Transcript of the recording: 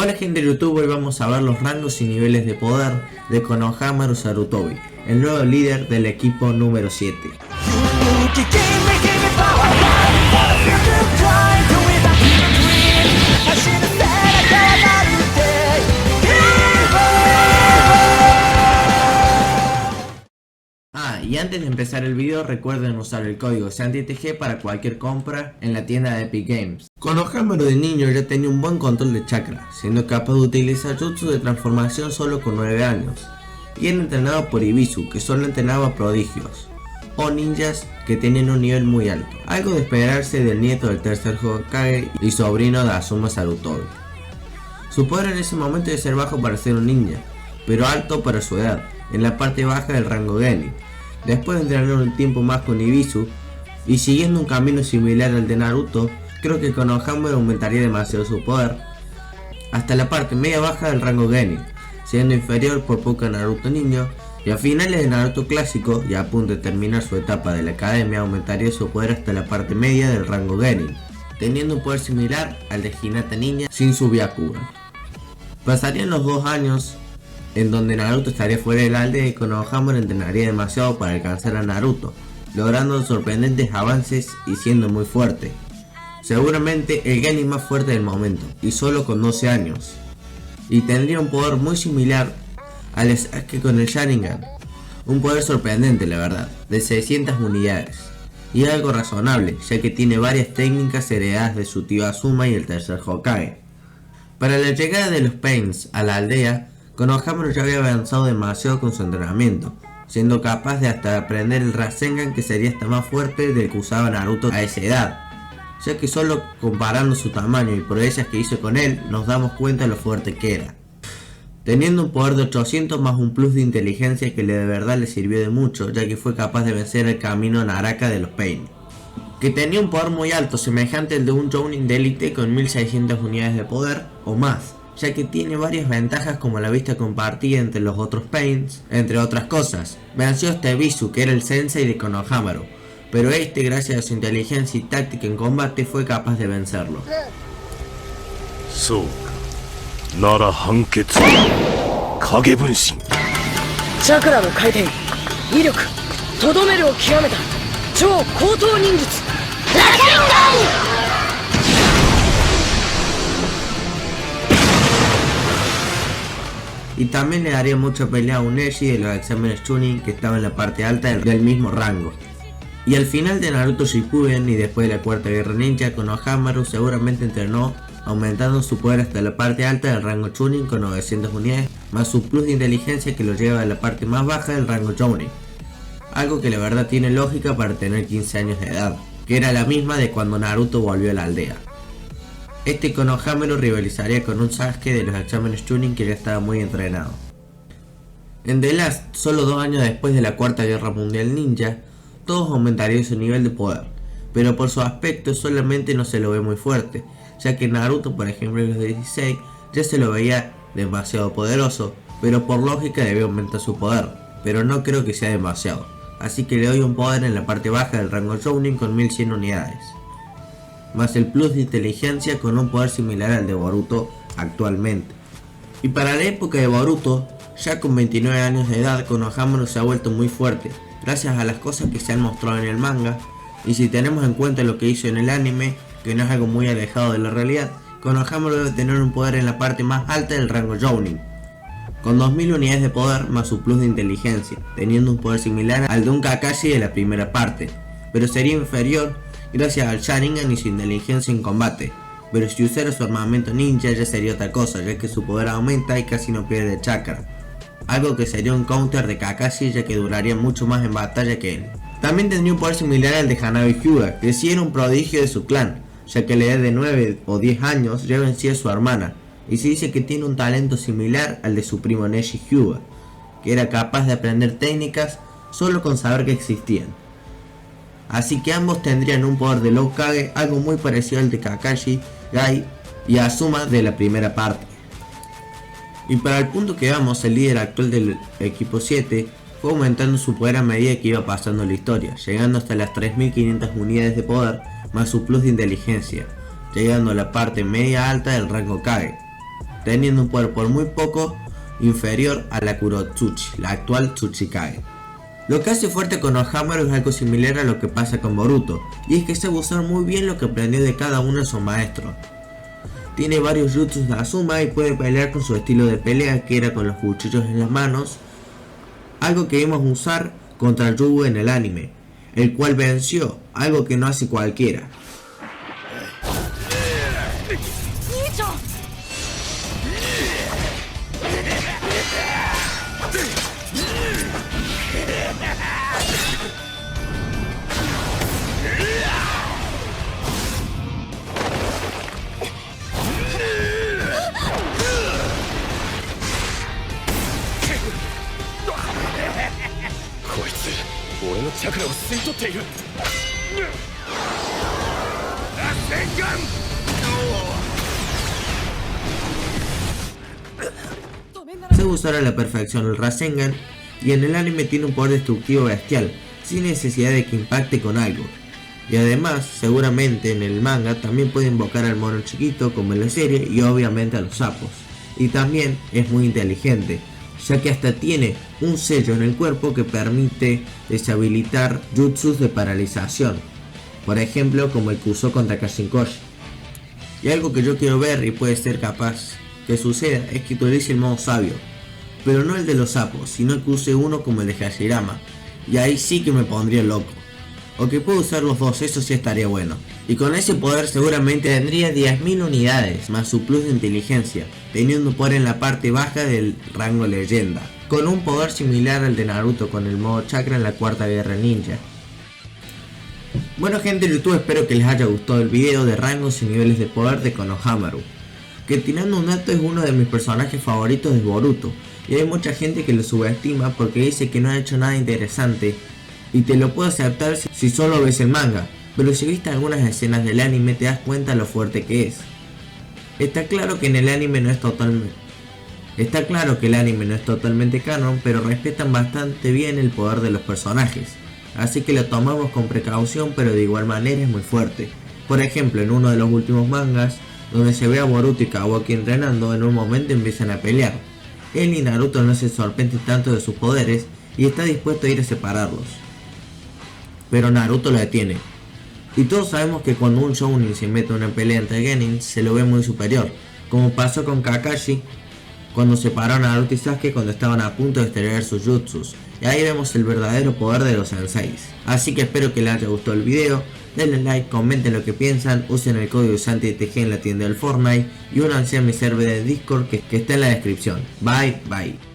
Hola gente de YouTube, hoy vamos a ver los rangos y niveles de poder de Konohamaru Sarutobi, el nuevo líder del equipo número 7. Y antes de empezar el video, recuerden usar el código SANTITG para cualquier compra en la tienda de Epic Games. Konohamaru de niño ya tenía un buen control de chakra, siendo capaz de utilizar jutsu de transformación solo con 9 años. Y era entrenado por Ibisu, que solo entrenaba prodigios, o ninjas que tenían un nivel muy alto. Algo de esperarse del nieto del tercer Hokage y sobrino de Asuma Sarutobi. Su poder en ese momento debe ser bajo para ser un ninja, pero alto para su edad, en la parte baja del rango Genin. Después de entrenar un tiempo más con Ibisu y siguiendo un camino similar al de Naruto, creo que Konohamaru aumentaría demasiado su poder hasta la parte media baja del rango Genin, siendo inferior por poco a Naruto niño, y a finales de Naruto clásico y a punto de terminar su etapa de la academia aumentaría su poder hasta la parte media del rango Genin, teniendo un poder similar al de Hinata ninja sin su Byakugan. Pasarían los 2 años en donde Naruto estaría fuera de la aldea y Konohamaru entrenaría demasiado para alcanzar a Naruto, logrando sorprendentes avances y siendo muy fuerte. Seguramente el Genin más fuerte del momento, y solo con 12 años. Y tendría un poder muy similar al Sasuke con el Sharingan. Un poder sorprendente la verdad, de 600 unidades. Y algo razonable, ya que tiene varias técnicas heredadas de su tío Asuma y el tercer Hokage. Para la llegada de los Pains a la aldea, Konohamaru ya había avanzado demasiado con su entrenamiento, siendo capaz de hasta aprender el Rasengan, que sería hasta más fuerte del que usaba Naruto a esa edad, ya que solo comparando su tamaño y proezas que hizo con él, nos damos cuenta de lo fuerte que era. Teniendo un poder de 800 más un plus de inteligencia que de verdad le sirvió de mucho, ya que fue capaz de vencer el camino Naraka de los Pain, que tenía un poder muy alto, semejante al de un Jounin de élite con 1600 unidades de poder o más, ya que tiene varias ventajas como la vista compartida entre los otros Pains, entre otras cosas. Venció hasta Ibisu, que era el sensei de Konohamaru, pero este, gracias a su inteligencia y táctica en combate, fue capaz de vencerlo. Chakra no kaiten, iroku, todomeru o kyuameta, chou koutou ninjutsu, Rasengan! Y también le daría mucha pelea a un Neji de los exámenes Chunin, que estaba en la parte alta del mismo rango. Y al final de Naruto Shippuden y después de la cuarta guerra ninja, Konohamaru seguramente entrenó, aumentando su poder hasta la parte alta del rango Chunin con 900 unidades, más su plus de inteligencia que lo lleva a la parte más baja del rango Jounin. Algo que la verdad tiene lógica para tener 15 años de edad, que era la misma de cuando Naruto volvió a la aldea. Este Konohamaru rivalizaría con un Sasuke de los exámenes Chunin que ya estaba muy entrenado. En The Last, solo 2 años después de la cuarta guerra mundial ninja, todos aumentarían su nivel de poder, pero por su aspecto solamente no se lo ve muy fuerte, ya que Naruto, por ejemplo, en los 16 ya se lo veía demasiado poderoso, pero por lógica debe aumentar su poder, pero no creo que sea demasiado, así que le doy un poder en la parte baja del rango Jounin con 1100 unidades. Más el plus de inteligencia con un poder similar al de Boruto actualmente. Y para la época de Boruto, ya con 29 años de edad, Konohamaru se ha vuelto muy fuerte, gracias a las cosas que se han mostrado en el manga, y si tenemos en cuenta lo que hizo en el anime, que no es algo muy alejado de la realidad, Konohamaru debe tener un poder en la parte más alta del rango Jounin, con 2000 unidades de poder más su plus de inteligencia, teniendo un poder similar al de un Kakashi de la primera parte, pero sería inferior gracias al Sharingan y su inteligencia en combate, pero si usara su armamento ninja ya sería otra cosa, ya que su poder aumenta y casi no pierde chakra, algo que sería un counter de Kakashi, ya que duraría mucho más en batalla que él. También tendría un poder similar al de Hanabi Hyuga, que sí era un prodigio de su clan, ya que a la edad de 9 o 10 años ya vencía a su hermana, y se dice que tiene un talento similar al de su primo Neji Hyuga, que era capaz de aprender técnicas solo con saber que existían. Así que ambos tendrían un poder de Hokage, algo muy parecido al de Kakashi, Gai y Asuma de la primera parte. Y para el punto que vamos, el líder actual del equipo 7 fue aumentando su poder a medida que iba pasando la historia, llegando hasta las 3500 unidades de poder más su plus de inteligencia, llegando a la parte media alta del rango Kage. teniendo un poder por muy poco inferior a la Kurotsuchi, la actual Tsuchikage. Lo que hace fuerte a Konohamaru es algo similar a lo que pasa con Boruto, y es que sabe usar muy bien lo que aprendió de cada uno de sus maestros. Tiene varios jutsus de Azuma y puede pelear con su estilo de pelea, que era con los cuchillos en las manos, algo que vimos usar contra Yugo en el anime, el cual venció, algo que no hace cualquiera. Sabe usar a la perfección el Rasengan, y en el anime tiene un poder destructivo bestial, sin necesidad de que impacte con algo. Y además, seguramente en el manga también puede invocar al mono chiquito como en la serie, y obviamente a los sapos. Y también es muy inteligente, ya que hasta tiene un sello en el cuerpo que permite deshabilitar jutsus de paralización, por ejemplo como el que usó contra Kashinkoshi. Y algo que yo quiero ver y puede ser capaz que suceda es que utilice el modo sabio, pero no el de los sapos, sino que use uno como el de Hashirama, y ahí sí que me pondría loco. O que pueda usar los dos, eso sí estaría bueno. Y con ese poder seguramente tendría 10.000 unidades, más su plus de inteligencia, teniendo un poder en la parte baja del rango leyenda, con un poder similar al de Naruto con el modo chakra en la cuarta guerra ninja. Bueno gente de YouTube, espero que les haya gustado el video de rangos y niveles de poder de Konohamaru, que tirando un dato es uno de mis personajes favoritos de Boruto, y hay mucha gente que lo subestima porque dice que no ha hecho nada interesante, y te lo puedo aceptar si solo ves el manga, pero si viste algunas escenas del anime te das cuenta lo fuerte que es. Está claro que el anime no es totalmente canon, pero respetan bastante bien el poder de los personajes, así que lo tomamos con precaución, pero de igual manera es muy fuerte. Por ejemplo, en uno de los últimos mangas, donde se ve a Boruto y Kawaki entrenando, en un momento empiezan a pelear. Él y Naruto no se sorprende tanto de sus poderes y está dispuesto a ir a separarlos, pero Naruto lo detiene. Y todos sabemos que cuando un shounen se mete en una pelea entre genin, se lo ve muy superior, como pasó con Kakashi cuando separaron a Naruto y Sasuke cuando estaban a punto de extraer sus jutsus, y ahí vemos el verdadero poder de los senseis. Así que espero que les haya gustado el video, denle like, comenten lo que piensan, usen el código SantiTG en la tienda del Fortnite y únanse a mi server de Discord que está en la descripción. Bye bye.